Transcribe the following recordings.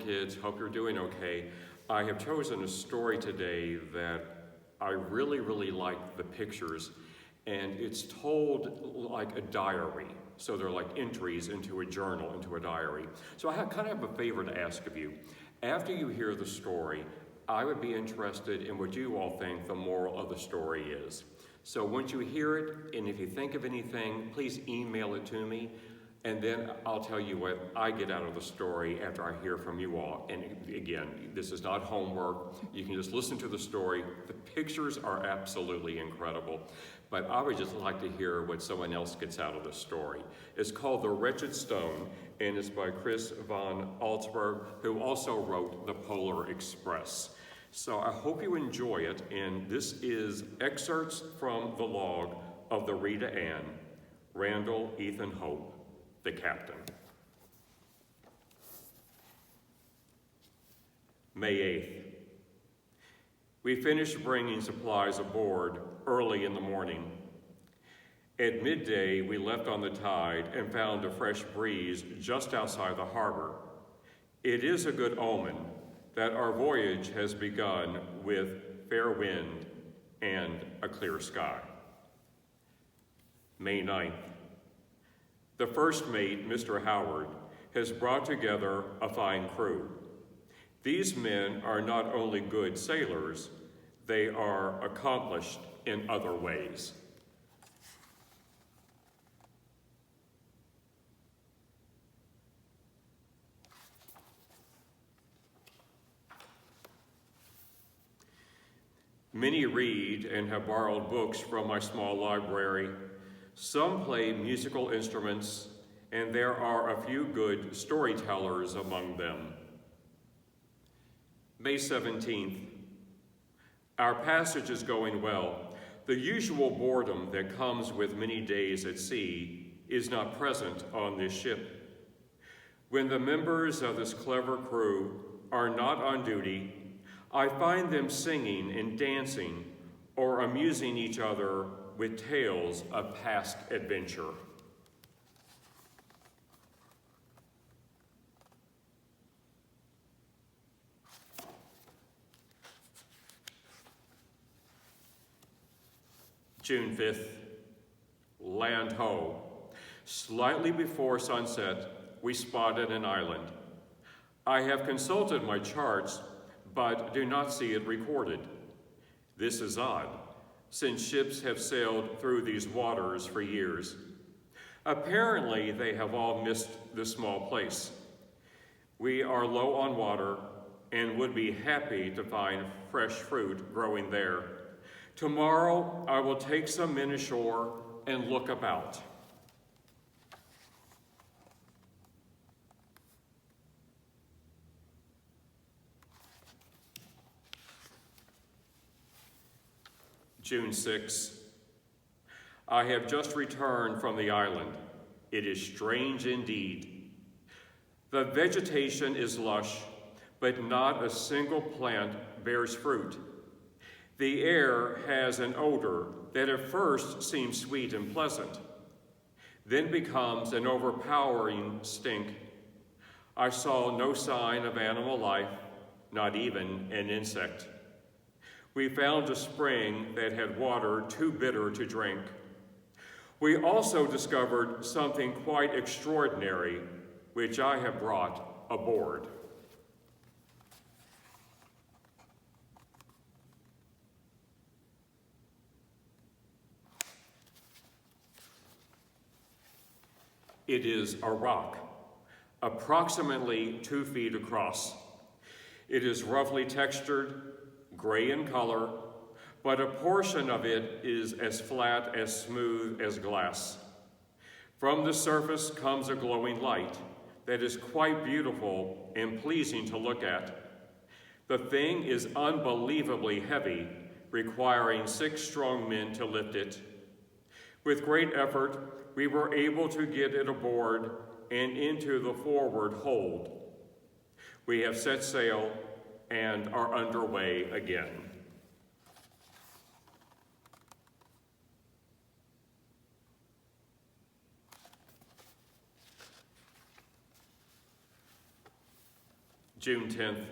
kids. Hope you're doing okay. I have chosen a story today that I really like the pictures, and it's told like a diary. So they're like entries into a journal, into a diary. So I kind of have a favor to ask of you. After you hear the story, I would be interested in what you all think the moral of the story is. So once you hear it, and if you think of anything, please email it to me, and then I'll tell you what I get out of the story after I hear from you all. And again, this is not homework. You can just listen to the story. The pictures are absolutely incredible, but I would just like to hear what someone else gets out of the story. It's called The Wretched Stone, and it's by Chris von Altsberg, who also wrote The Polar Express. So I hope you enjoy it, and this is excerpts from the log of the Rita Ann, Randall Ethan Hope, the captain. May 8th. We finished bringing supplies aboard early in the morning. At midday, we left on the tide and found a fresh breeze just outside the harbor. It is a good omen that our voyage has begun with fair wind and a clear sky. May 9th. The first mate, Mr. Howard, has brought together a fine crew. These men are not only good sailors, they are accomplished in other ways. Many read and have borrowed books from my small library. Some play musical instruments, and there are a few good storytellers among them. May 17th. Our passage is going well. The usual boredom that comes with many days at sea is not present on this ship. When the members of this clever crew are not on duty, I find them singing and dancing or amusing each other with tales of past adventure. June 5th, land ho. Slightly before sunset, we spotted an island. I have consulted my charts, but do not see it recorded. This is odd, since ships have sailed through these waters for years. Apparently, they have all missed this small place. We are low on water and would be happy to find fresh fruit growing there. Tomorrow, I will take some men ashore and look about. June 6th. I have just returned from the island. It is strange indeed. The vegetation is lush, but not a single plant bears fruit. The air has an odor that at first seems sweet and pleasant, then becomes an overpowering stink. I saw no sign of animal life, not even an insect. We found a spring that had water too bitter to drink. We also discovered something quite extraordinary, which I have brought aboard. It is a rock, approximately 2 feet across. It is roughly textured, gray in color, but a portion of it is as flat as smooth as glass. From the surface comes a glowing light that is quite beautiful and pleasing to look at. The thing is unbelievably heavy, requiring 6 strong men to lift it. With great effort, we were able to get it aboard and into the forward hold. We have set sail and are underway again. June 10th.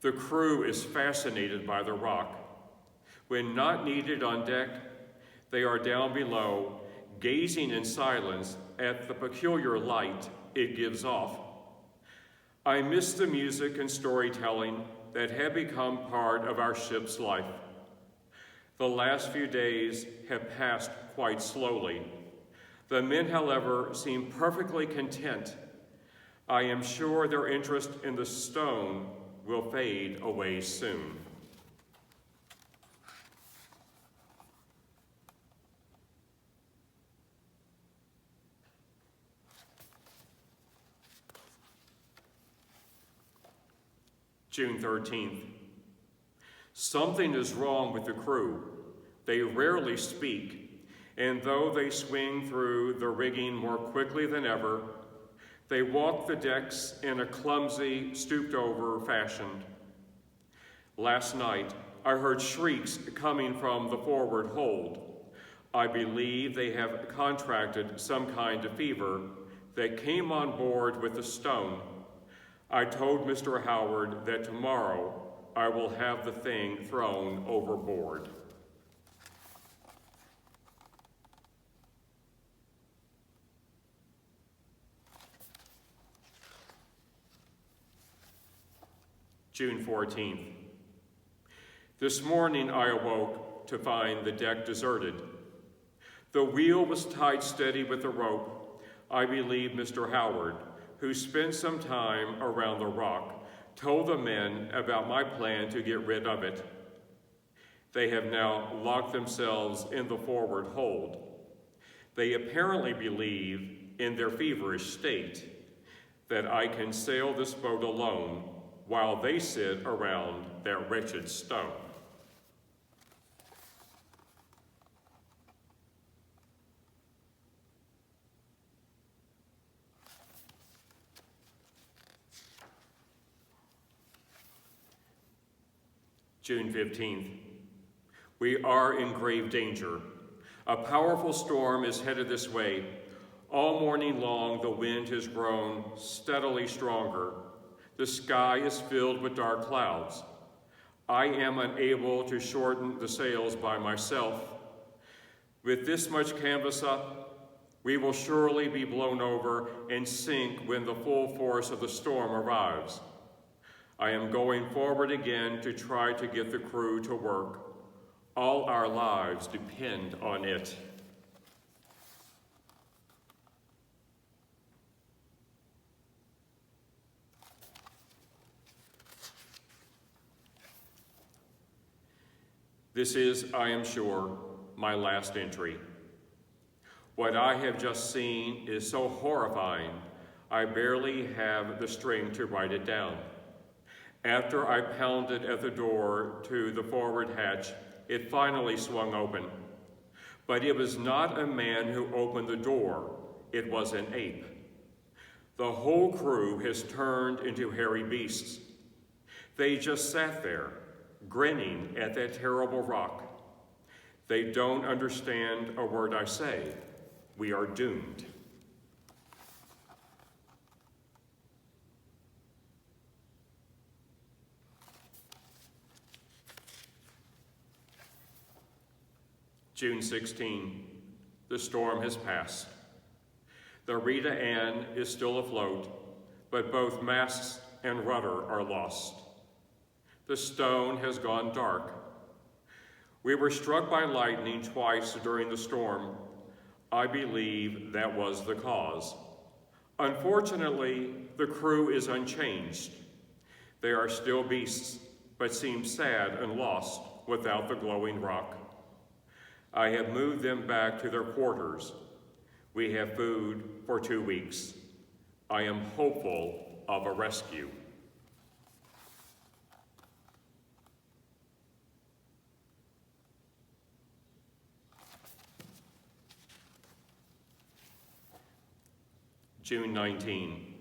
The crew is fascinated by the rock. When not needed on deck, they are down below, gazing in silence at the peculiar light it gives off. I miss the music and storytelling that have become part of our ship's life. The last few days have passed quite slowly. The men, however, seem perfectly content. I am sure their interest in the stone will fade away soon. June 13th. Something is wrong with the crew. They rarely speak, and though they swing through the rigging more quickly than ever, they walk the decks in a clumsy, stooped-over fashion. Last night, I heard shrieks coming from the forward hold. I believe they have contracted some kind of fever that came on board with the stone. I told Mr. Howard that tomorrow I will have the thing thrown overboard. June 14th. This morning I awoke to find the deck deserted. The wheel was tied steady with a rope. I believe Mr. Howard, who spent some time around the rock, told the men about my plan to get rid of it. They have now locked themselves in the forward hold. They apparently believe, in their feverish state, that I can sail this boat alone while they sit around that wretched stone. June 15th. We are in grave danger. A powerful storm is headed this way. All morning long, the wind has grown steadily stronger. The sky is filled with dark clouds. I am unable to shorten the sails by myself. With this much canvas up, we will surely be blown over and sink when the full force of the storm arrives. I am going forward again to try to get the crew to work. All our lives depend on it. This is, I am sure, my last entry. What I have just seen is so horrifying, I barely have the strength to write it down. After I pounded at the door to the forward hatch, it finally swung open. But it was not a man who opened the door, it was an ape. The whole crew has turned into hairy beasts. They just sat there, grinning at that terrible rock. They don't understand a word I say. We are doomed. June 16, the storm has passed. The Rita Ann is still afloat, but both masts and rudder are lost. The stone has gone dark. We were struck by lightning twice during the storm. I believe that was the cause. Unfortunately, the crew is unchanged. They are still beasts, but seem sad and lost without the glowing rock. I have moved them back to their quarters. We have food for 2 weeks. I am hopeful of a rescue. June 19.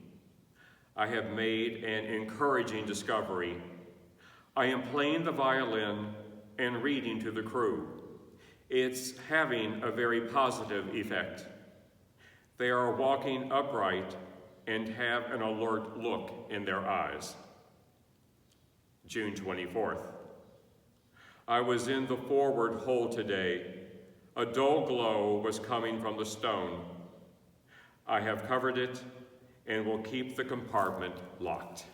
I have made an encouraging discovery. I am playing the violin and reading to the crew. It's having a very positive effect. They are walking upright and have an alert look in their eyes. June 24th. I was in the forward hold today. A dull glow was coming from the stone. I have covered it and will keep the compartment locked.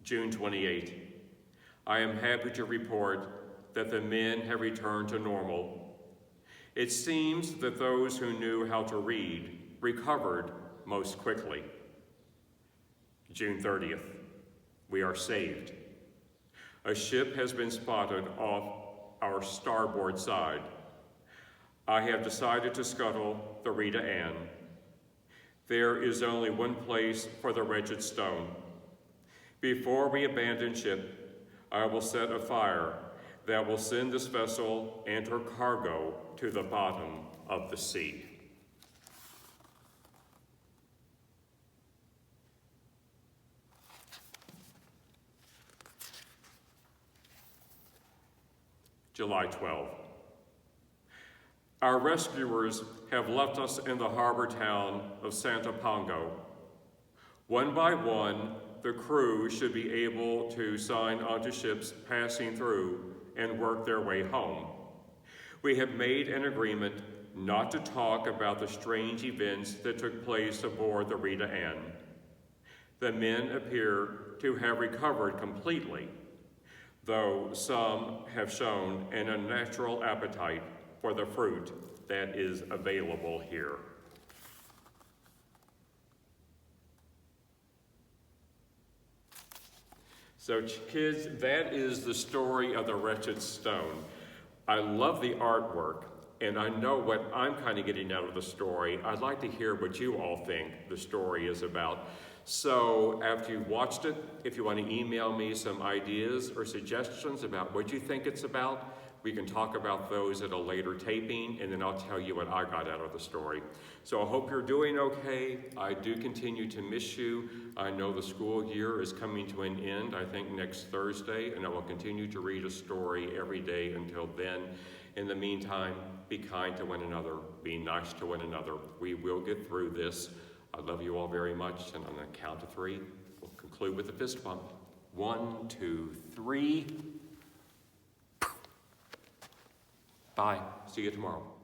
June 28. I am happy to report that the men have returned to normal. It seems that those who knew how to read recovered most quickly. June 30th. We are saved. A ship has been spotted off our starboard side. I have decided to scuttle the Rita Ann. There is only one place for the wretched stone. Before we abandon ship, I will set a fire that will send this vessel and her cargo to the bottom of the sea. July 12. Our rescuers have left us in the harbor town of Santa Pongo. One by one, the crew should be able to sign onto ships passing through and work their way home. We have made an agreement not to talk about the strange events that took place aboard the Rita Ann. The men appear to have recovered completely, though some have shown an unnatural appetite for the fruit that is available here. So kids, that is the story of the wretched stone. I love the artwork, and I know what I'm kind of getting out of the story. I'd like to hear what you all think the story is about. So after you've watched it, if you want to email me some ideas or suggestions about what you think it's about, we can talk about those at a later taping, and then I'll tell you what I got out of the story. So I hope you're doing okay. I do continue to miss you. I know the school year is coming to an end, I think next Thursday, and I will continue to read a story every day until then. In the meantime, be kind to one another, be nice to one another. We will get through this. I love you all very much, and on the count of 3, we'll conclude with a fist bump. 1, 2, 3. Bye. See you tomorrow.